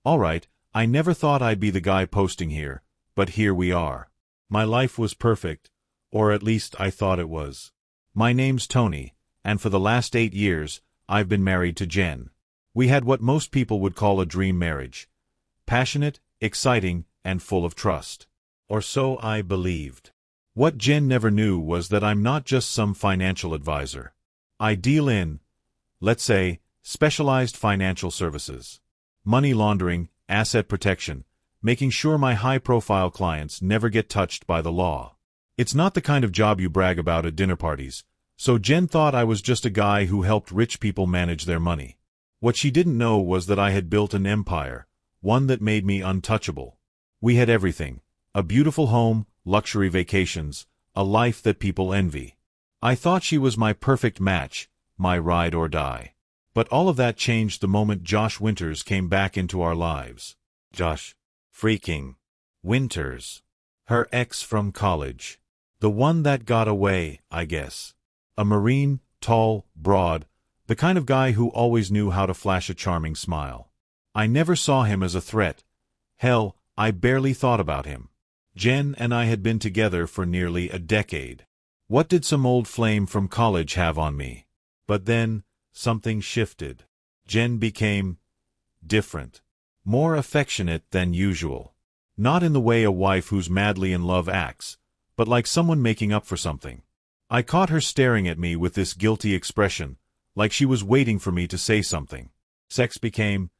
Alright, I never thought I'd be the guy posting here, but here we are. My life was perfect, or at least I thought it was. My name's Tony, and for the last 8 years, I've been married to Jen. We had what most people would call a dream marriage. Passionate, exciting, and full of trust. Or so I believed. What Jen never knew was that I'm not just some financial advisor. I deal in, let's say, specialized financial services. Money laundering, asset protection, making sure my high-profile clients never get touched by the law. It's not the kind of job you brag about at dinner parties, so Jen thought I was just a guy who helped rich people manage their money. What she didn't know was that I had built an empire, one that made me untouchable. We had everything: a beautiful home, luxury vacations, a life that people envy. I thought she was my perfect match, my ride or die. But all of that changed the moment Josh Winters came back into our lives. Josh freaking Winters. Her ex from college. The one that got away, I guess. A Marine, tall, broad, the kind of guy who always knew how to flash a charming smile. I never saw him as a threat. Hell, I barely thought about him. Jen and I had been together for nearly a decade. What did some old flame from college have on me? But then, something shifted. Jen became different. More affectionate than usual. Not in the way a wife who's madly in love acts, but like someone making up for something. I caught her staring at me with this guilty expression, like she was waiting for me to say something. Sex became,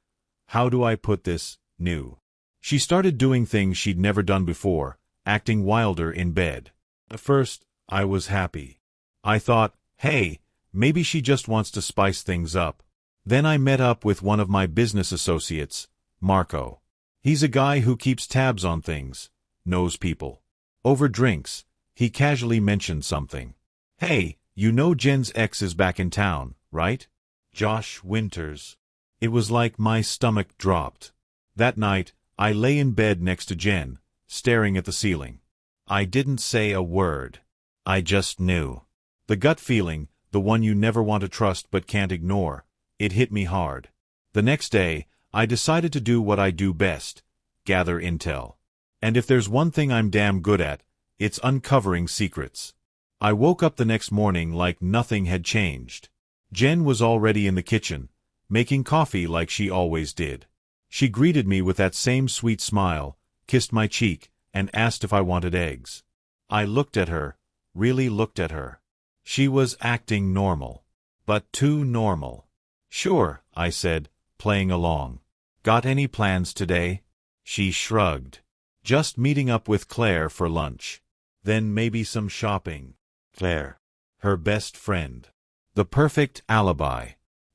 how do I put this, new. She started doing things she'd never done before, acting wilder in bed. At first, I was happy. I thought, hey, maybe she just wants to spice things up. Then I met up with one of my business associates, Marco. He's a guy who keeps tabs on things, knows people. Over drinks, he casually mentioned something. Hey, you know Jen's ex is back in town, right? Josh Winters. It was like my stomach dropped. That night, I lay in bed next to Jen, staring at the ceiling. I didn't say a word. I just knew. The gut feeling, the one you never want to trust but can't ignore, it hit me hard. The next day, I decided to do what I do best, gather intel. And if there's one thing I'm damn good at, it's uncovering secrets. I woke up the next morning like nothing had changed. Jen was already in the kitchen, making coffee like she always did. She greeted me with that same sweet smile, kissed my cheek, and asked if I wanted eggs. I looked at her, really looked at her. She was acting normal. But too normal. Sure, I said, playing along. Got any plans today? She shrugged. Just meeting up with Claire for lunch. Then maybe some shopping. Claire. Her best friend. The perfect alibi.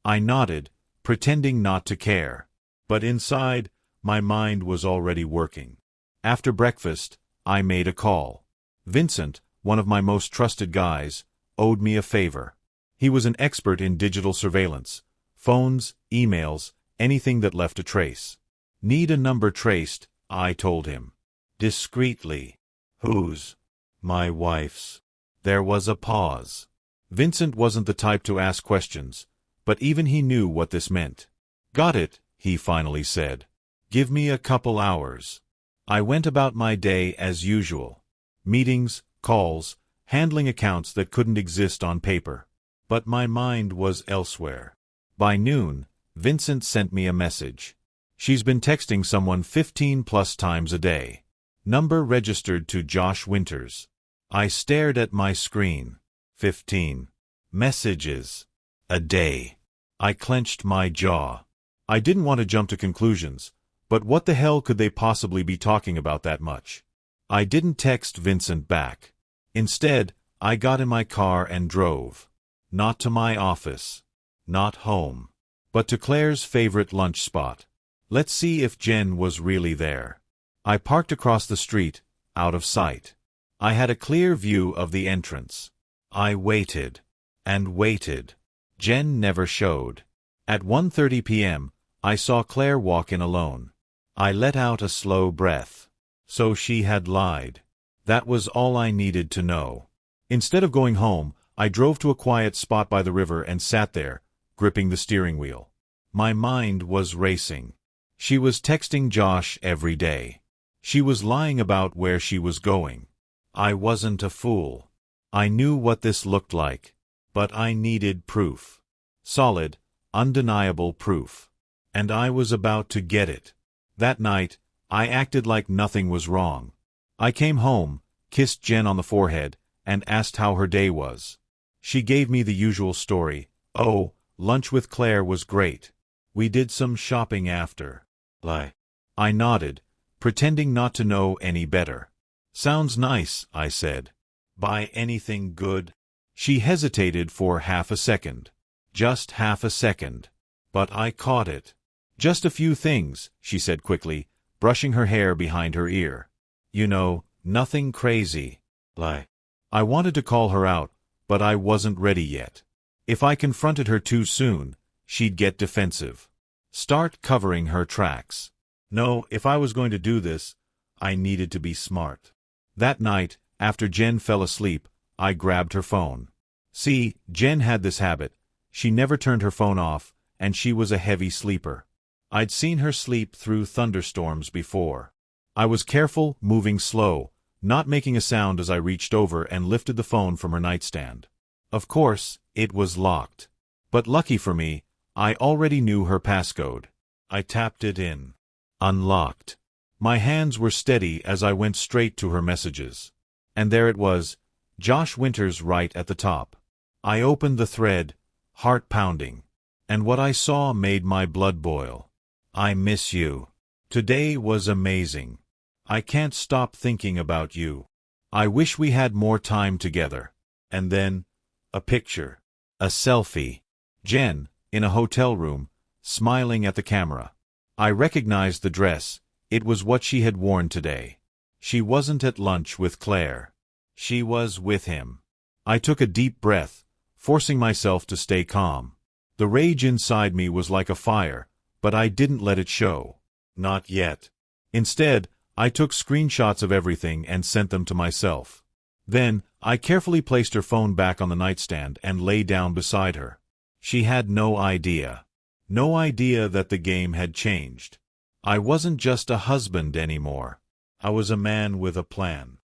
I nodded, pretending not to care. But inside, my mind was already working. After breakfast, I made a call. Vincent, one of my most trusted guys, owed me a favor. He was an expert in digital surveillance. Phones, emails, anything that left a trace. Need a number traced, I told him. Discreetly. Whose? My wife's. There was a pause. Vincent wasn't the type to ask questions, but even he knew what this meant. Got it, he finally said. Give me a couple hours. I went about my day as usual. Meetings, calls, handling accounts that couldn't exist on paper. But my mind was elsewhere. By noon, Vincent sent me a message. She's been texting someone 15+ times a day. Number registered to Josh Winters. I stared at my screen. 15 messages a day. I clenched my jaw. I didn't want to jump to conclusions, but what the hell could they possibly be talking about that much? I didn't text Vincent back. Instead, I got in my car and drove. Not to my office. Not home. But to Claire's favorite lunch spot. Let's see if Jen was really there. I parked across the street, out of sight. I had a clear view of the entrance. I waited. And waited. Jen never showed. At 1:30 p.m., I saw Claire walk in alone. I let out a slow breath. So she had lied. That was all I needed to know. Instead of going home, I drove to a quiet spot by the river and sat there, gripping the steering wheel. My mind was racing. She was texting Josh every day. She was lying about where she was going. I wasn't a fool. I knew what this looked like. But I needed proof. Solid, undeniable proof. And I was about to get it. That night, I acted like nothing was wrong. I came home, kissed Jen on the forehead, and asked how her day was. She gave me the usual story. Oh, lunch with Claire was great. We did some shopping after. I nodded, pretending not to know any better. Sounds nice, I said. Buy anything good? She hesitated for half a second. Just half a second. But I caught it. Just a few things, she said quickly, brushing her hair behind her ear. You know, nothing crazy. I wanted to call her out, but I wasn't ready yet. If I confronted her too soon, she'd get defensive. Start covering her tracks. No, if I was going to do this, I needed to be smart. That night, after Jen fell asleep, I grabbed her phone. See, Jen had this habit. She never turned her phone off, and she was a heavy sleeper. I'd seen her sleep through thunderstorms before. I was careful, moving slow, not making a sound as I reached over and lifted the phone from her nightstand. Of course, it was locked. But lucky for me, I already knew her passcode. I tapped it in. Unlocked. My hands were steady as I went straight to her messages. And there it was, Josh Winters right at the top. I opened the thread, heart pounding. And what I saw made my blood boil. I miss you. Today was amazing. I can't stop thinking about you. I wish we had more time together. And then, a picture. A selfie. Jen, in a hotel room, smiling at the camera. I recognized the dress. It was what she had worn today. She wasn't at lunch with Claire. She was with him. I took a deep breath, forcing myself to stay calm. The rage inside me was like a fire, but I didn't let it show. Not yet. Instead, I took screenshots of everything and sent them to myself. Then, I carefully placed her phone back on the nightstand and lay down beside her. She had no idea. No idea that the game had changed. I wasn't just a husband anymore. I was a man with a plan.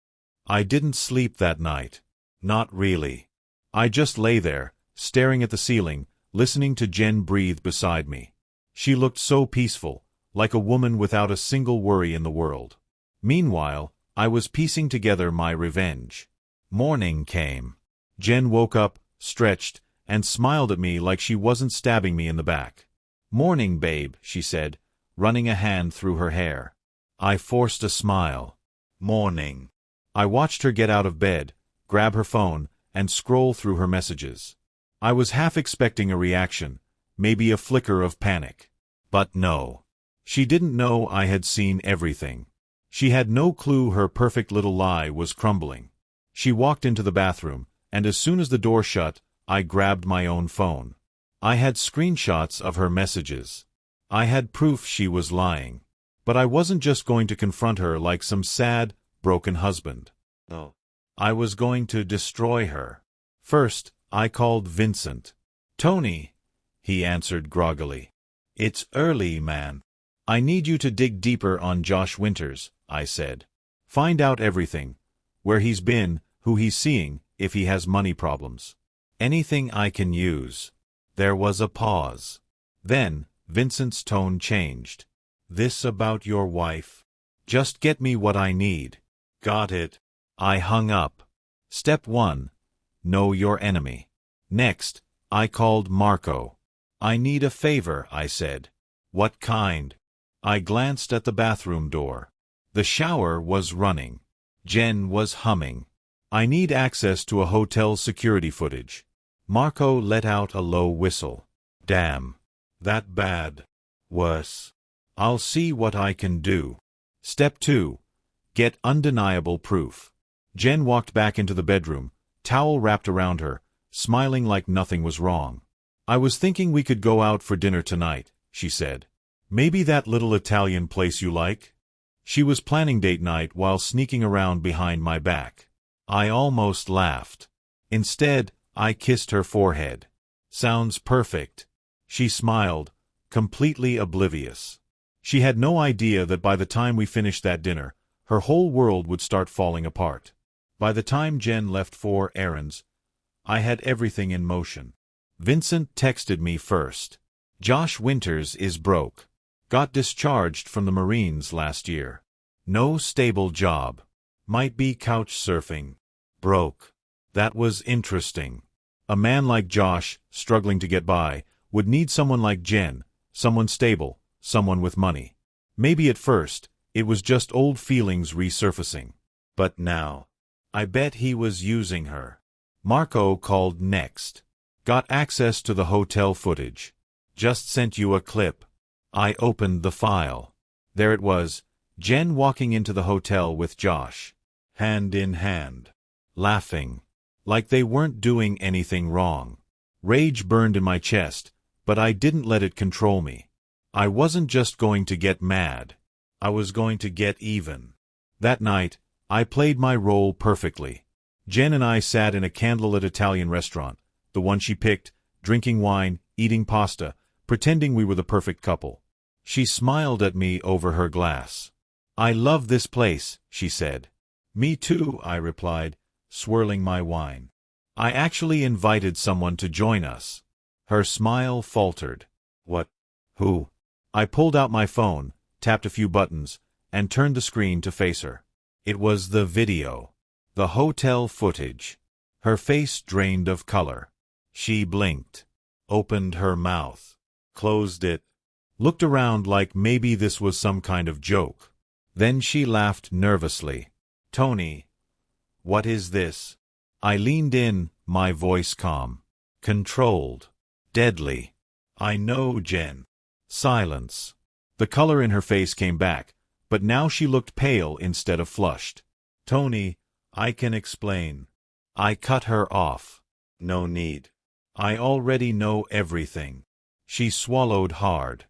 I didn't sleep that night. Not really. I just lay there, staring at the ceiling, listening to Jen breathe beside me. She looked so peaceful, like a woman without a single worry in the world. Meanwhile, I was piecing together my revenge. Morning came. Jen woke up, stretched, and smiled at me like she wasn't stabbing me in the back. "Morning, babe," she said, running a hand through her hair. I forced a smile. "Morning." I watched her get out of bed, grab her phone, and scroll through her messages. I was half expecting a reaction, maybe a flicker of panic. But no. She didn't know I had seen everything. She had no clue her perfect little lie was crumbling. She walked into the bathroom, and as soon as the door shut, I grabbed my own phone. I had screenshots of her messages. I had proof she was lying. But I wasn't just going to confront her like some sad, broken husband. No. I was going to destroy her. First, I called Vincent. "Tony," he answered groggily. "It's early, man. I need you to dig deeper on Josh Winters," I said. "Find out everything. Where he's been, who he's seeing, if he has money problems. Anything I can use." There was a pause. Then, Vincent's tone changed. "This about your wife? Just get me what I need." "Got it." I hung up. Step 1. Know your enemy. Next, I called Marco. "I need a favor," I said. "What kind?" I glanced at the bathroom door. The shower was running. Jen was humming. "I need access to a hotel's security footage." Marco let out a low whistle. "Damn. That bad. Worse. I'll see what I can do." Step 2. Get undeniable proof. Jen walked back into the bedroom, towel wrapped around her, smiling like nothing was wrong. "I was thinking we could go out for dinner tonight," she said. "Maybe that little Italian place you like?" She was planning date night while sneaking around behind my back. I almost laughed. Instead, I kissed her forehead. "Sounds perfect." She smiled, completely oblivious. She had no idea that by the time we finished that dinner, her whole world would start falling apart. By the time Jen left for errands, I had everything in motion. Vincent texted me first. Josh Winters is broke. Got discharged from the Marines last year. No stable job. Might be couch surfing. Broke. That was interesting. A man like Josh, struggling to get by, would need someone like Jen, someone stable, someone with money. Maybe at first, it was just old feelings resurfacing. But now, I bet he was using her. Marco called next. Got access to the hotel footage. Just sent you a clip. I opened the file. There it was, Jen walking into the hotel with Josh. Hand in hand. Laughing. Like they weren't doing anything wrong. Rage burned in my chest, but I didn't let it control me. I wasn't just going to get mad. I was going to get even. That night, I played my role perfectly. Jen and I sat in a candlelit Italian restaurant, the one she picked, drinking wine, eating pasta, pretending we were the perfect couple. She smiled at me over her glass. I love this place, she said. Me too, I replied, swirling my wine. I actually invited someone to join us. Her smile faltered. What? Who? I pulled out my phone, tapped a few buttons, and turned the screen to face her. It was the video. The hotel footage. Her face drained of color. She blinked. Opened her mouth. Closed it. Looked around like maybe this was some kind of joke. Then she laughed nervously. Tony, what is this? I leaned in, my voice calm. Controlled. Deadly. I know, Jen. Silence. The color in her face came back, but now she looked pale instead of flushed. Tony, I can explain. I cut her off. No need. I already know everything. She swallowed hard.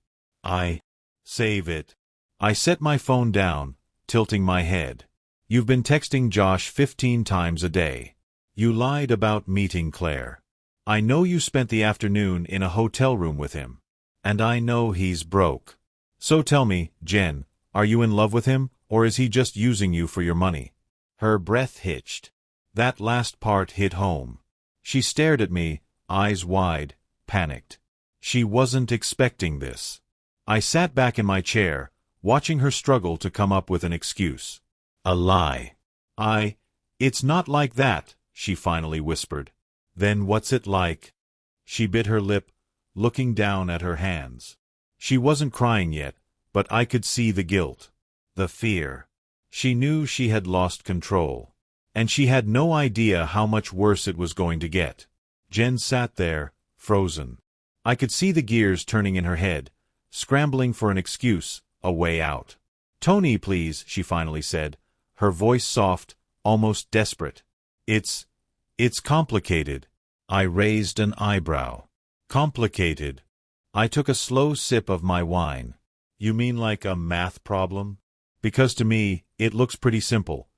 Save it. I set my phone down, tilting my head. You've been texting Josh 15 times a day. You lied about meeting Claire. I know you spent the afternoon in a hotel room with him. And I know he's broke. So tell me, Jen, are you in love with him, or is he just using you for your money? Her breath hitched. That last part hit home. She stared at me, eyes wide, panicked. She wasn't expecting this. I sat back in my chair, watching her struggle to come up with an excuse. A lie. It's not like that, she finally whispered. Then what's it like? She bit her lip, looking down at her hands. She wasn't crying yet, but I could see the guilt. The fear. She knew she had lost control. And she had no idea how much worse it was going to get. Jen sat there, frozen. I could see the gears turning in her head, scrambling for an excuse, a way out. Tony, please, she finally said, her voice soft, almost desperate. It's complicated. I raised an eyebrow. Complicated. I took a slow sip of my wine. You mean like a math problem? Because to me, it looks pretty simple.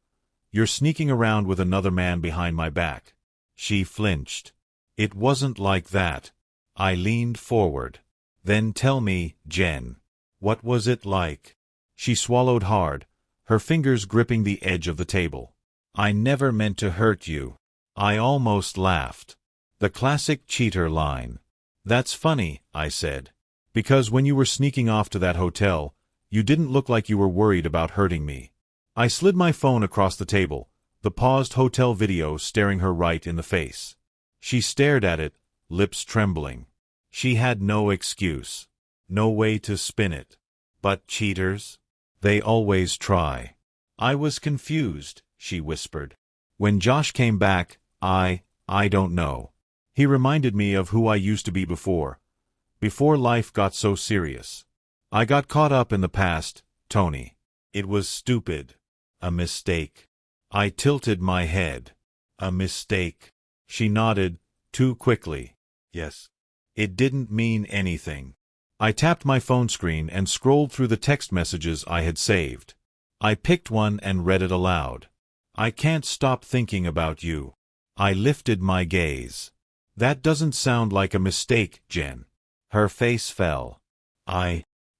You're sneaking around with another man behind my back. She flinched. It wasn't like that. I leaned forward. Then tell me, Jen. What was it like? She swallowed hard, her fingers gripping the edge of the table. I never meant to hurt you. I almost laughed. The classic cheater line. That's funny, I said. Because when you were sneaking off to that hotel, you didn't look like you were worried about hurting me. I slid my phone across the table, the paused hotel video staring her right in the face. She stared at it, lips trembling. She had no excuse. No way to spin it. But cheaters? They always try. I was confused, she whispered. When Josh came back, I don't know. He reminded me of who I used to be before life got so serious. I got caught up in the past, Tony. It was stupid. A mistake. I tilted my head. A mistake. She nodded, too quickly. Yes. It didn't mean anything. I tapped my phone screen and scrolled through the text messages I had saved. I picked one and read it aloud. I can't stop thinking about you. I lifted my gaze. That doesn't sound like a mistake, Jen. Her face fell.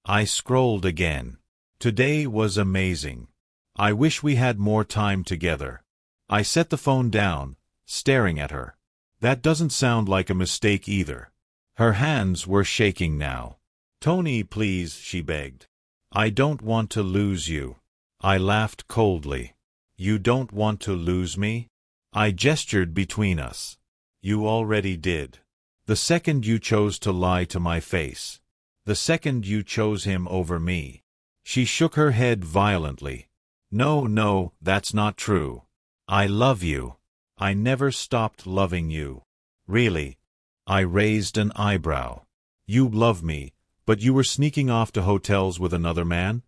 I scrolled again. Today was amazing. I wish we had more time together. I set the phone down, staring at her. That doesn't sound like a mistake either. Her hands were shaking now. Tony, please, she begged. I don't want to lose you. I laughed coldly. You don't want to lose me? I gestured between us. You already did. The second you chose to lie to my face. The second you chose him over me. She shook her head violently. No, no, that's not true. I love you. I never stopped loving you. Really? I raised an eyebrow. You love me, but you were sneaking off to hotels with another man?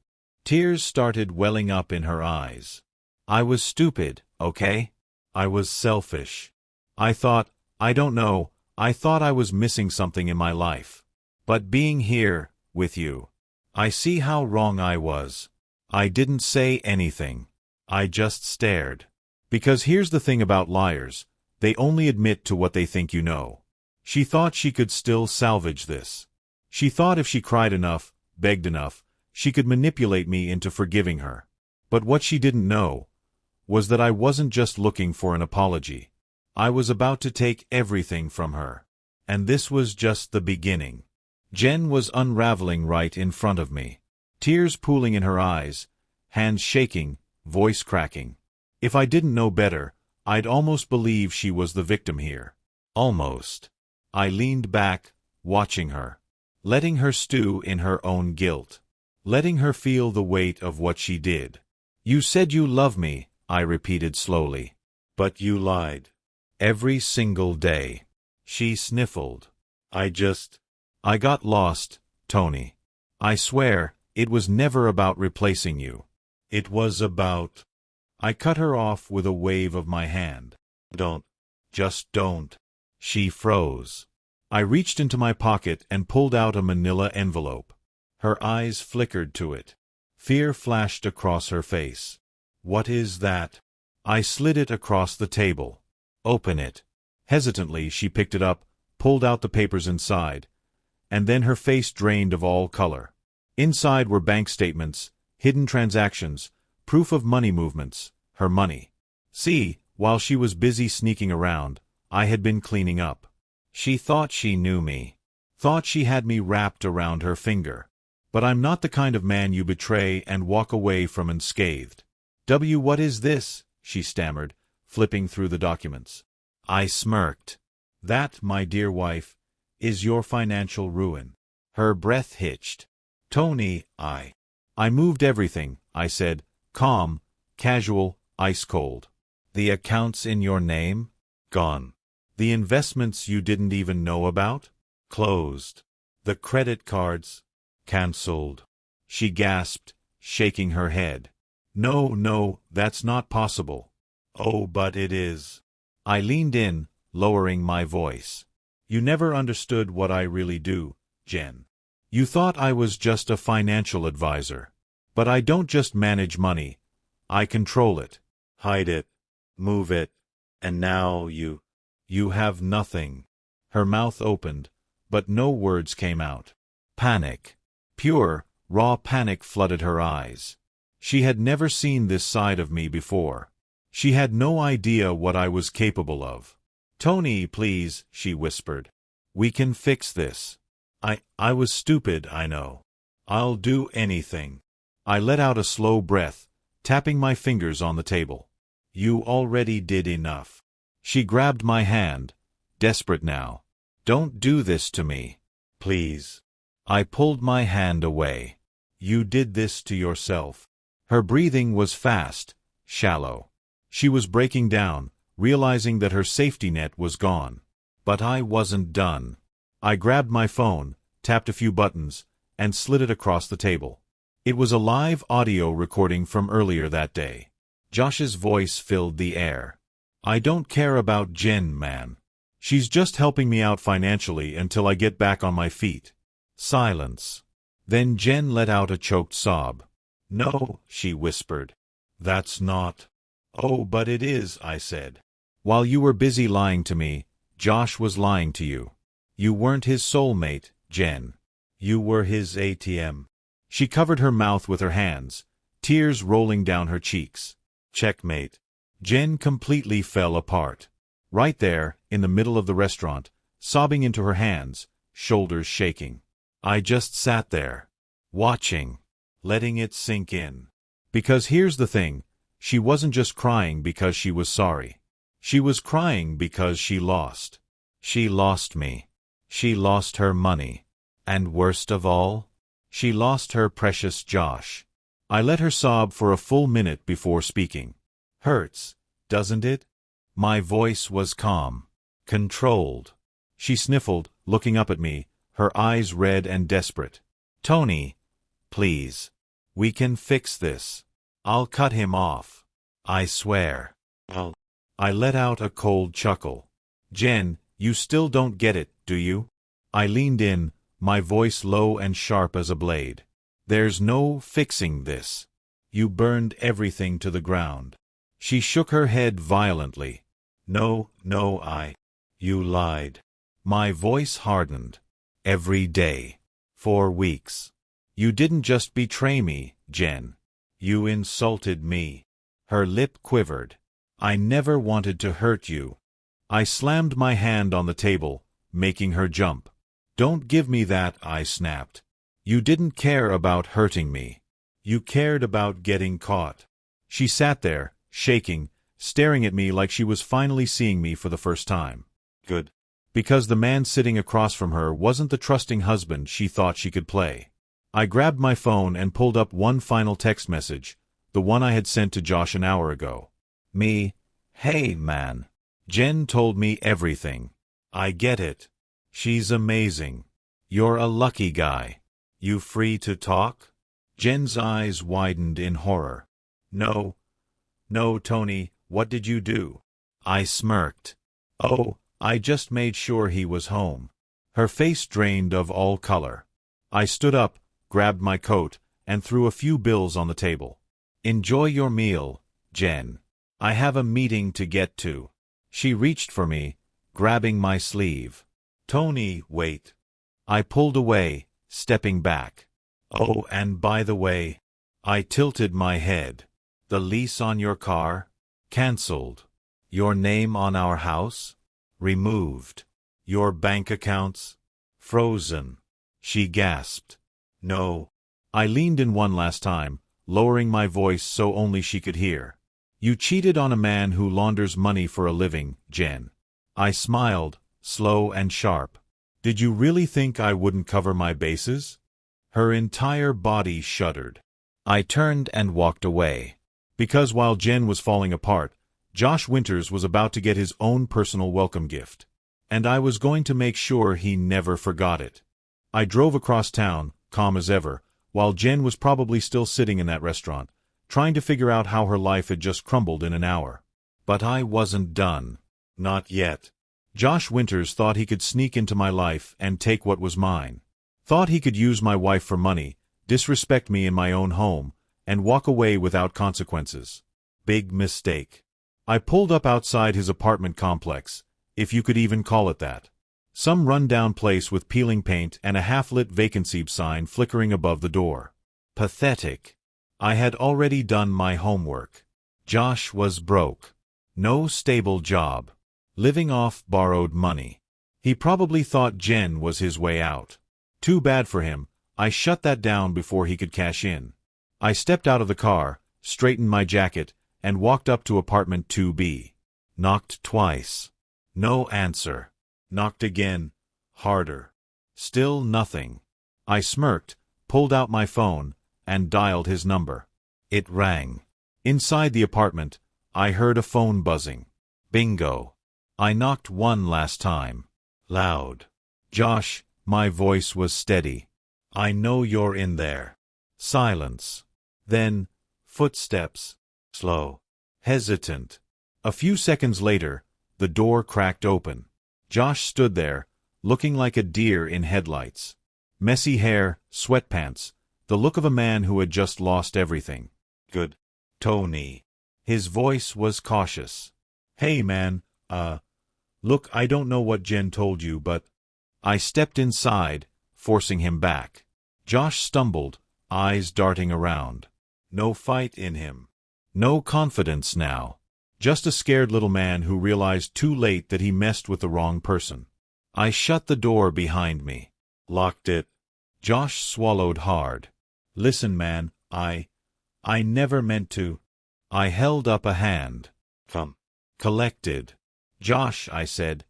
Tears started welling up in her eyes. I was stupid, okay? I was selfish. I thought, I don't know, I thought I was missing something in my life. But being here, with you, I see how wrong I was. I didn't say anything. I just stared. Because here's the thing about liars, they only admit to what they think you know. She thought she could still salvage this. She thought if she cried enough, begged enough, she could manipulate me into forgiving her. But what she didn't know was that I wasn't just looking for an apology. I was about to take everything from her. And this was just the beginning. Jen was unraveling right in front of me. Tears pooling in her eyes, hands shaking, voice cracking. If I didn't know better, I'd almost believe she was the victim here. Almost. I leaned back, watching her. Letting her stew in her own guilt. Letting her feel the weight of what she did. You said you love me, I repeated slowly. But you lied. Every single day. She sniffled. I got lost, Tony. I swear, it was never about replacing you. It was about... I cut her off with a wave of my hand. Don't. Just don't. She froze. I reached into my pocket and pulled out a manila envelope. Her eyes flickered to it. Fear flashed across her face. What is that? I slid it across the table. Open it. Hesitantly, she picked it up, pulled out the papers inside, and then her face drained of all color. Inside were bank statements, hidden transactions, proof of money movements, her money. See, while she was busy sneaking around, I had been cleaning up. She thought she knew me. Thought she had me wrapped around her finger. But I'm not the kind of man you betray and walk away from unscathed. What is this? She stammered, flipping through the documents. I smirked. That, my dear wife, is your financial ruin. Her breath hitched. Tony, I moved everything, I said, calm, casual, ice cold. The accounts in your name? Gone. The investments you didn't even know about? Closed. The credit cards? Cancelled. She gasped, shaking her head. No, no, that's not possible. Oh, but it is. I leaned in, lowering my voice. You never understood what I really do, Jen. You thought I was just a financial advisor. But I don't just manage money. I control it, hide it, move it, and now you have nothing. Her mouth opened, but no words came out. Panic. Pure, raw panic flooded her eyes. She had never seen this side of me before. She had no idea what I was capable of. Tony, please, she whispered. We can fix this. I was stupid, I know. I'll do anything. I let out a slow breath, tapping my fingers on the table. You already did enough. She grabbed my hand, desperate now. Don't do this to me. Please. I pulled my hand away. You did this to yourself. Her breathing was fast, shallow. She was breaking down, realizing that her safety net was gone. But I wasn't done. I grabbed my phone, tapped a few buttons, and slid it across the table. It was a live audio recording from earlier that day. Josh's voice filled the air. I don't care about Jen, man. She's just helping me out financially until I get back on my feet. Silence. Then Jen let out a choked sob. No, she whispered. That's not. Oh, but it is, I said. While you were busy lying to me, Josh was lying to you. You weren't his soulmate, Jen. You were his ATM. She covered her mouth with her hands, tears rolling down her cheeks. Checkmate. Jen completely fell apart. Right there, in the middle of the restaurant, sobbing into her hands, shoulders shaking. I just sat there, watching, letting it sink in. Because here's the thing, she wasn't just crying because she was sorry. She was crying because she lost. She lost me. She lost her money. And worst of all, she lost her precious Josh. I let her sob for a full minute before speaking. Hurts, doesn't it? My voice was calm, controlled. She sniffled, looking up at me, her eyes red and desperate. Tony, please. We can fix this. I'll cut him off. I swear. I let out a cold chuckle. Jen, you still don't get it, do you? I leaned in, my voice low and sharp as a blade. There's no fixing this. You burned everything to the ground. She shook her head violently. No, you lied. My voice hardened. Every day. For weeks. You didn't just betray me, Jen. You insulted me. Her lip quivered. I never wanted to hurt you. I slammed my hand on the table, making her jump. Don't give me that, I snapped. You didn't care about hurting me. You cared about getting caught. She sat there, shaking, staring at me like she was finally seeing me for the first time. Good. Because the man sitting across from her wasn't the trusting husband she thought she could play. I grabbed my phone and pulled up one final text message, the one I had sent to Josh an hour ago. Me, hey man. Jen told me everything. I get it. She's amazing. You're a lucky guy. You free to talk? Jen's eyes widened in horror. No, Tony, what did you do? I smirked. Oh, I just made sure he was home. Her face drained of all color. I stood up, grabbed my coat, and threw a few bills on the table. Enjoy your meal, Jen. I have a meeting to get to. She reached for me, grabbing my sleeve. Tony, wait. I pulled away, stepping back. Oh, and by the way, I tilted my head. The lease on your car? Cancelled. Your name on our house? Removed. Your bank accounts? Frozen. She gasped. No. I leaned in one last time, lowering my voice so only she could hear. You cheated on a man who launders money for a living, Jen. I smiled, slow and sharp. Did you really think I wouldn't cover my bases? Her entire body shuddered. I turned and walked away. Because while Jen was falling apart, Josh Winters was about to get his own personal welcome gift. And I was going to make sure he never forgot it. I drove across town, calm as ever, while Jen was probably still sitting in that restaurant, trying to figure out how her life had just crumbled in an hour. But I wasn't done. Not yet. Josh Winters thought he could sneak into my life and take what was mine. Thought he could use my wife for money, disrespect me in my own home, and walk away without consequences. Big mistake. I pulled up outside his apartment complex, if you could even call it that. Some run-down place with peeling paint and a half-lit vacancy sign flickering above the door. Pathetic. I had already done my homework. Josh was broke. No stable job. Living off borrowed money. He probably thought Jen was his way out. Too bad for him. I shut that down before he could cash in. I stepped out of the car, straightened my jacket, and walked up to apartment 2B. Knocked twice. No answer. Knocked again, harder. Still nothing. I smirked, pulled out my phone, and dialed his number. It rang. Inside the apartment, I heard a phone buzzing. Bingo. I knocked one last time. Loud. Josh, my voice was steady. I know you're in there. Silence. Then, footsteps. Slow. Hesitant. A few seconds later, the door cracked open. Josh stood there, looking like a deer in headlights. Messy hair, sweatpants, the look of a man who had just lost everything. Good. Tony. His voice was cautious. Hey man, look, I don't know what Jen told you, but... I stepped inside, forcing him back. Josh stumbled, eyes darting around. No fight in him. No confidence now. Just a scared little man who realized too late that he messed with the wrong person. I shut the door behind me. Locked it. Josh swallowed hard. Listen, man, I never meant to. I held up a hand. Come. Collected. Josh, I said,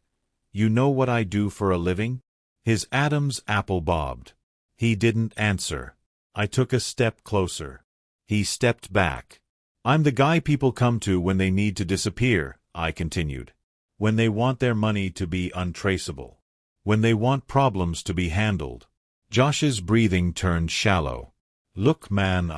you know what I do for a living? His Adam's apple bobbed. He didn't answer. I took a step closer. He stepped back. I'm the guy people come to when they need to disappear, I continued. When they want their money to be untraceable. When they want problems to be handled. Josh's breathing turned shallow. Look, man,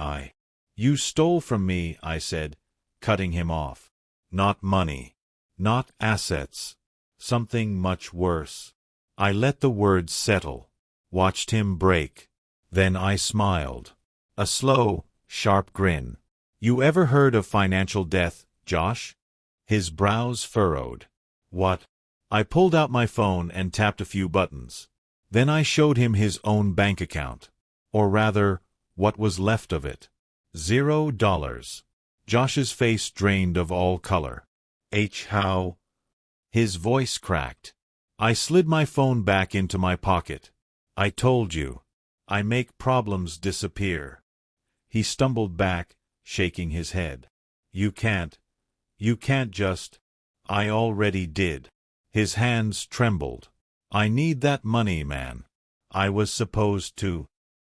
You stole from me, I said, cutting him off. Not money. Not assets. Something much worse. I let the words settle. Watched him break. Then I smiled. A slow, sharp grin. You ever heard of financial death, Josh? His brows furrowed. What? I pulled out my phone and tapped a few buttons. Then I showed him his own bank account. Or rather, what was left of it. $0. Josh's face drained of all color. How? His voice cracked. I slid my phone back into my pocket. I told you. I make problems disappear. He stumbled back, shaking his head. You can't just. I already did. His hands trembled. I need that money, man. I was supposed to.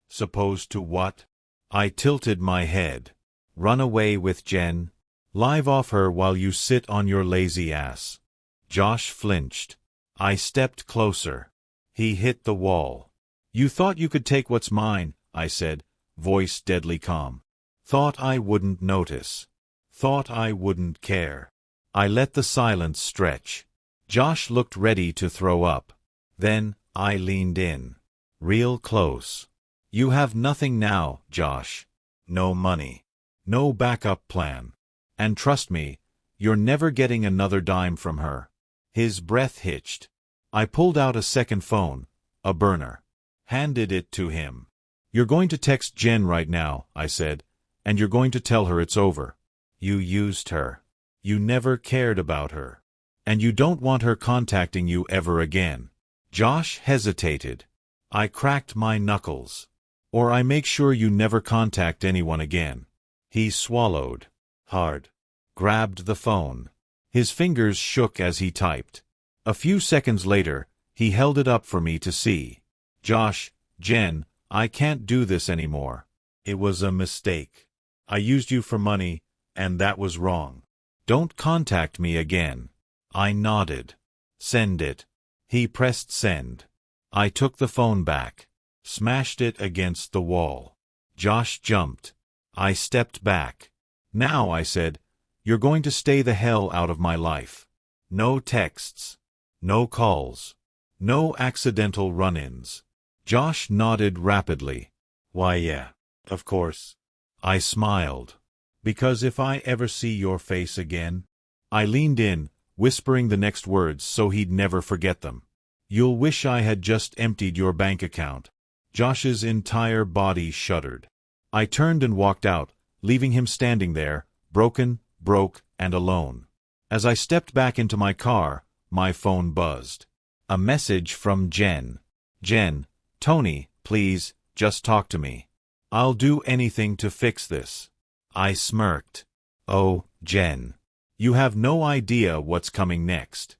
Supposed to what? I tilted my head. Run away with Jen. Live off her while you sit on your lazy ass. Josh flinched. I stepped closer. He hit the wall. You thought you could take what's mine, I said, voice deadly calm. Thought I wouldn't notice. Thought I wouldn't care. I let the silence stretch. Josh looked ready to throw up. Then I leaned in. Real close. You have nothing now, Josh. No money. No backup plan. And trust me, you're never getting another dime from her. His breath hitched. I pulled out a second phone, a burner. Handed it to him. You're going to text Jen right now, I said, and you're going to tell her it's over. You used her. You never cared about her. And you don't want her contacting you ever again. Josh hesitated. I cracked my knuckles. Or I make sure you never contact anyone again. He swallowed. Hard. Grabbed the phone. His fingers shook as he typed. A few seconds later, he held it up for me to see. Josh, Jen, I can't do this anymore. It was a mistake. I used you for money, and that was wrong. Don't contact me again. I nodded. Send it. He pressed send. I took the phone back. Smashed it against the wall. Josh jumped. I stepped back. Now, I said, you're going to stay the hell out of my life. No texts. No calls. No accidental run-ins. Josh nodded rapidly. Why, yeah, of course. I smiled. Because if I ever see your face again... I leaned in, whispering the next words so he'd never forget them. You'll wish I had just emptied your bank account. Josh's entire body shuddered. I turned and walked out, leaving him standing there, broken, broke, and alone. As I stepped back into my car, my phone buzzed. A message from Jen. Jen, Tony, please, just talk to me. I'll do anything to fix this. I smirked. Oh, Jen. You have no idea what's coming next.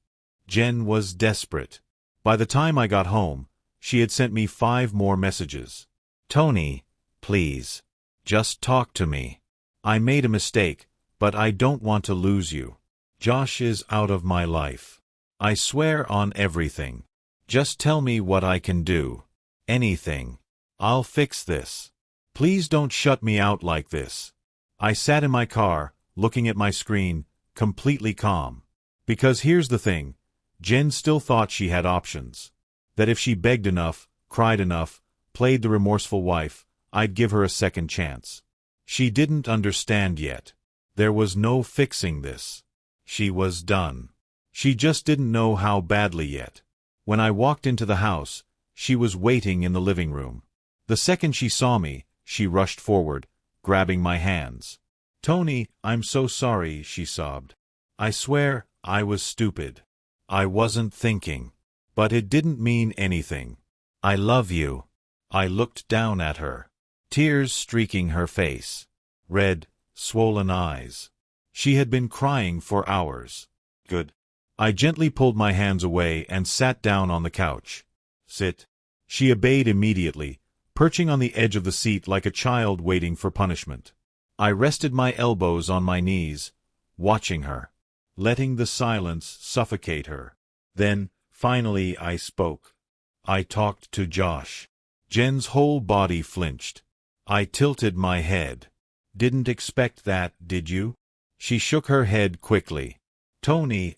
Jen was desperate. By the time I got home, she had sent me 5 more messages. Tony, please. Just talk to me. I made a mistake, but I don't want to lose you. Josh is out of my life. I swear on everything. Just tell me what I can do. Anything. I'll fix this. Please don't shut me out like this. I sat in my car, looking at my screen, completely calm. Because here's the thing. Jen still thought she had options. That if she begged enough, cried enough, played the remorseful wife, I'd give her a second chance. She didn't understand yet. There was no fixing this. She was done. She just didn't know how badly yet. When I walked into the house, she was waiting in the living room. The second she saw me, She rushed forward, grabbing my hands. "Tony, I'm so sorry," she sobbed. "I swear, I was stupid. I wasn't thinking. But it didn't mean anything. I love you." I looked down at her. Tears streaking her face. Red, swollen eyes. She had been crying for hours. "Good." I gently pulled my hands away and sat down on the couch. "Sit." She obeyed immediately, perching on the edge of the seat like a child waiting for punishment. I rested my elbows on my knees, watching her, letting the silence suffocate her. Then, finally, I spoke. I talked to Josh. Jen's whole body flinched. I tilted my head. "Didn't expect that, did you?" She shook her head quickly. "Tony,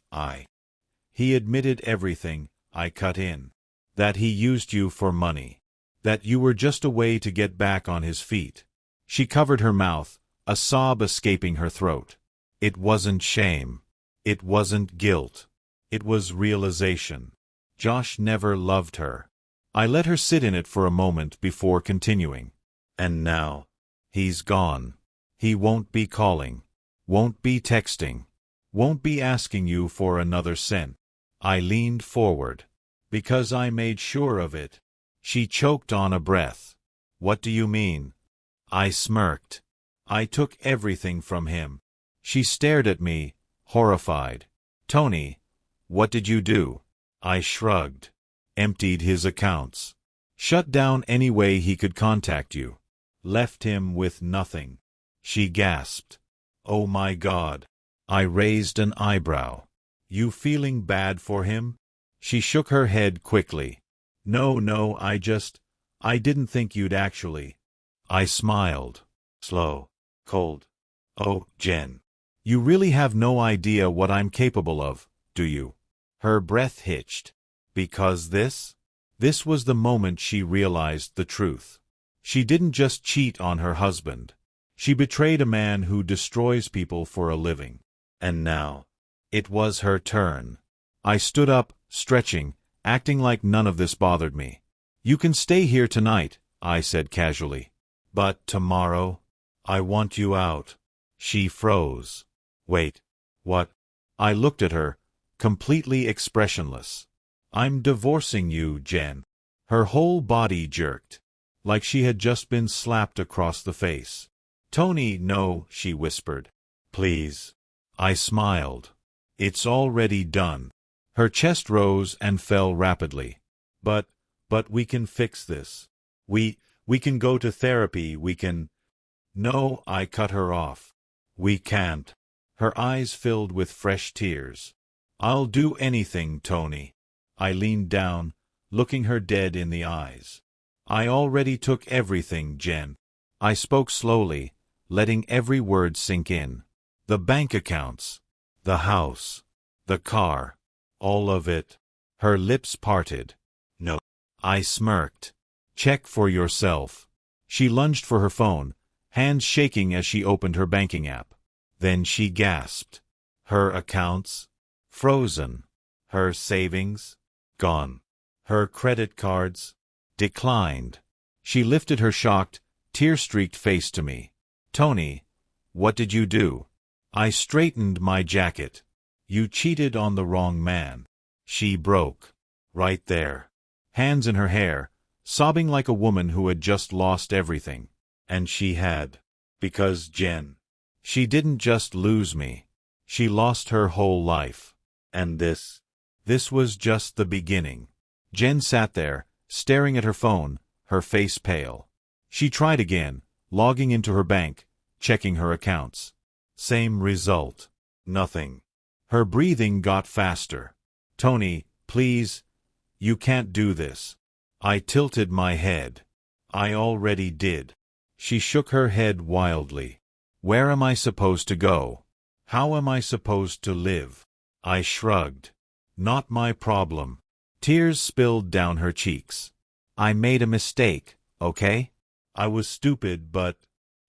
He admitted everything," I cut in. "That he used you for money. That you were just a way to get back on his feet." She covered her mouth, a sob escaping her throat. It wasn't shame. It wasn't guilt. It was realization. Josh never loved her. I let her sit in it for a moment before continuing. "And now, he's gone. He won't be calling. Won't be texting. Won't be asking you for another cent." I leaned forward. "Because I made sure of it." She choked on a breath. "What do you mean?" I smirked. "I took everything from him." She stared at me, horrified. "Tony, what did you do?" I shrugged. "Emptied his accounts. Shut down any way he could contact you. Left him with nothing." She gasped. "Oh my God." I raised an eyebrow. "You feeling bad for him?" She shook her head quickly. No, I didn't think you'd actually." I smiled. Slow. Cold. "Oh, Jen. You really have no idea what I'm capable of, do you?" Her breath hitched. "Because this?" This was the moment she realized the truth. She didn't just cheat on her husband. She betrayed a man who destroys people for a living. And now, it was her turn. I stood up, stretching, acting like none of this bothered me. "You can stay here tonight," I said casually. "But tomorrow? I want you out." She froze. "Wait. What?" I looked at her, completely expressionless. "I'm divorcing you, Jen." Her whole body jerked, like she had just been slapped across the face. "Tony, no," she whispered. "Please." I smiled. "It's already done." Her chest rose and fell rapidly. But we can fix this. We can go to therapy, we can—" "No," I cut her off. "We can't." Her eyes filled with fresh tears. "I'll do anything, Tony." I leaned down, looking her dead in the eyes. "I already took everything, Jen." I spoke slowly, letting every word sink in. "The bank accounts, the house, the car, all of it." Her lips parted. "No." I smirked. "Check for yourself." She lunged for her phone, hands shaking as she opened her banking app. Then she gasped. Her accounts? Frozen. Her savings? Gone. Her credit cards? Declined. She lifted her shocked, tear-streaked face to me. "Tony, what did you do?" I straightened my jacket. "You cheated on the wrong man." She broke. Right there. Hands in her hair, sobbing like a woman who had just lost everything. And she had. Because Jen. She didn't just lose me. She lost her whole life. And this was just the beginning. Jen sat there, staring at her phone, her face pale. She tried again, logging into her bank, checking her accounts. Same result. Nothing. Her breathing got faster. "Tony, please. You can't do this." I tilted my head. "I already did." She shook her head wildly. "Where am I supposed to go? How am I supposed to live?" I shrugged. "Not my problem." Tears spilled down her cheeks. "I made a mistake, okay? I was stupid, but—"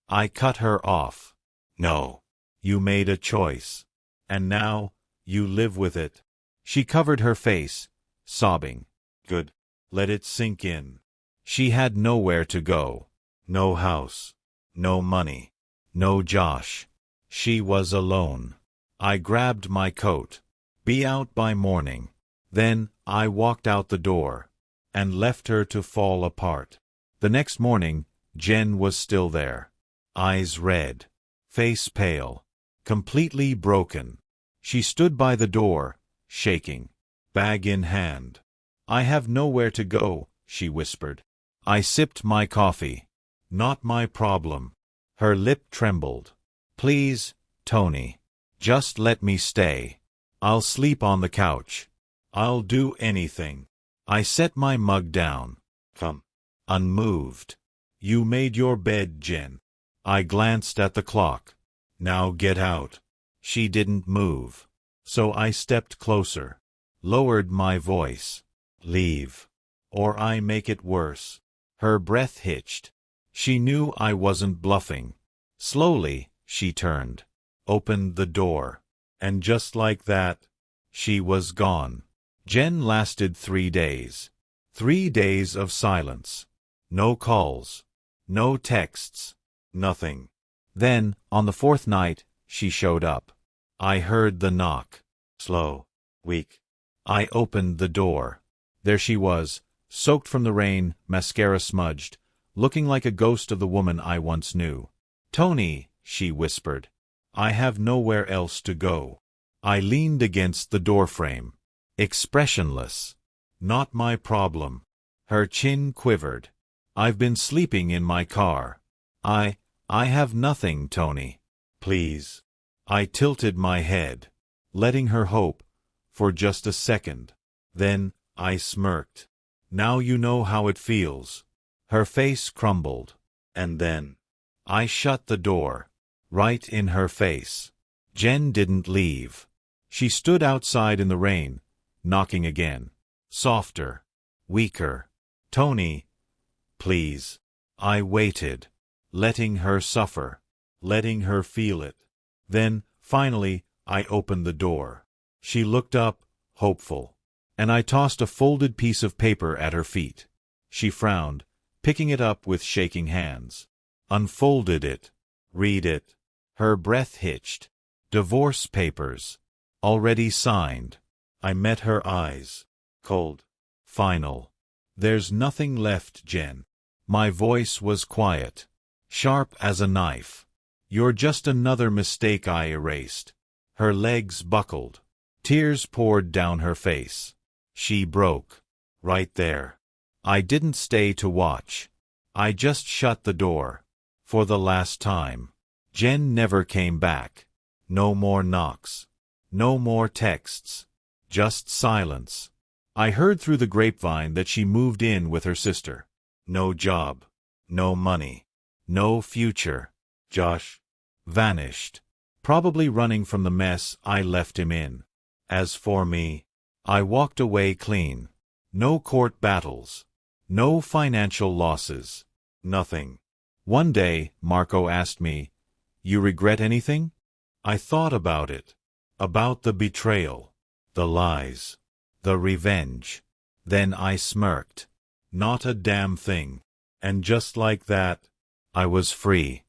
I cut her off. "No. You made a choice. And now, you live with it." She covered her face, sobbing. "Good. Let it sink in." She had nowhere to go. No house. No money. No Josh. She was alone. I grabbed my coat. Be out by morning. Then I walked out the door and left her to fall apart. The next morning, Jen was still there. Eyes red. Face pale. Completely broken. She stood by the door, shaking, bag in hand. I have nowhere to go, she whispered. I sipped my coffee. Not my problem. Her lip trembled. Please, Tony. Just let me stay. I'll sleep on the couch. I'll do anything. I set my mug down. Come. Unmoved. You made your bed, Jen. I glanced at the clock. Now get out. She didn't move. So I stepped closer. Lowered my voice. Leave. Or I make it worse. Her breath hitched. She knew I wasn't bluffing. Slowly, she turned. Opened the door. And just like that, she was gone. Jen lasted 3 days. 3 days of silence. No calls. No texts. Nothing. Then, on the 4th night, she showed up. I heard the knock. Slow. Weak. I opened the door. There she was, soaked from the rain, mascara smudged, looking like a ghost of the woman I once knew. Tony, she whispered. I have nowhere else to go. I leaned against the doorframe. Expressionless. Not my problem. Her chin quivered. I've been sleeping in my car. I have nothing, Tony. Please. I tilted my head, letting her hope, for just a second. Then, I smirked. Now you know how it feels. Her face crumbled. And then, I shut the door. Right in her face. Jen didn't leave. She stood outside in the rain, knocking again. Softer. Weaker. Tony, please. I waited, letting her suffer, letting her feel it. Then, finally, I opened the door. She looked up, hopeful, and I tossed a folded piece of paper at her feet. She frowned, picking it up with shaking hands. Unfolded it. Read it. Her breath hitched. Divorce papers. Already signed. I met her eyes. Cold. Final. There's nothing left, Jen. My voice was quiet. Sharp as a knife. You're just another mistake I erased. Her legs buckled. Tears poured down her face. She broke. Right there. I didn't stay to watch. I just shut the door. For the last time. Jen never came back. No more knocks. No more texts. Just silence. I heard through the grapevine that she moved in with her sister. No job. No money. No future. Josh vanished. Probably running from the mess I left him in. As for me, I walked away clean. No court battles. No financial losses. Nothing. One day, Marco asked me, "You regret anything?" I thought about it. About the betrayal. The lies. The revenge. Then I smirked. Not a damn thing. And just like that, I was free.